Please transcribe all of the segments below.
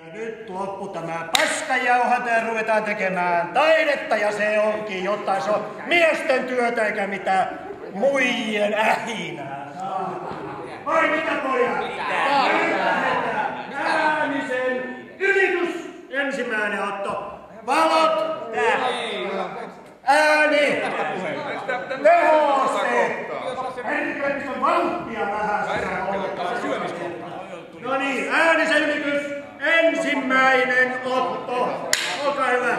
Ja nyt loppu tämä paskajauhanta ja ruvetaan tekemään taidetta ja se onkin jotain. Se on miesten työtä eikä mitään muijien ähinää. Vai mitä pojat? Nyt lähdetään. Äänisen ylitys. Ensimmäinen otto. Valot. Ääni. Tehoste. Herkemistä on vauhtia vähän. No niin, äänisen ylitys. Ensimmäinen otto. Olkaa hyvä.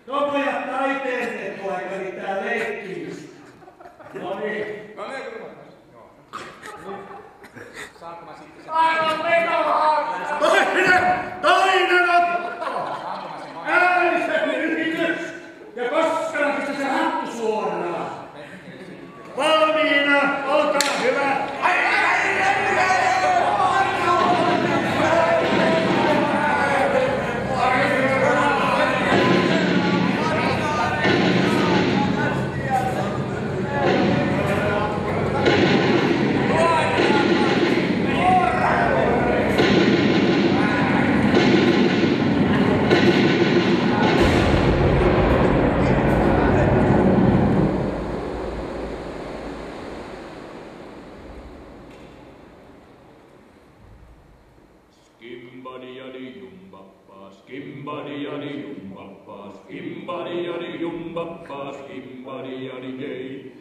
No pojat, taiteen tekoa eikä mitään leikkimistä. No niin. No niin, saanko mä sitten sen? Aivan vetoa! Toinen otto! Äänisen ylitys! Ja koskella pistä se hattu suoraan. Valmiina, olkaa hyvä! Skimbadi-yadi-yum-bappa, skimbadi-yadi-yum-bappa, skimbadi-yadi-yay.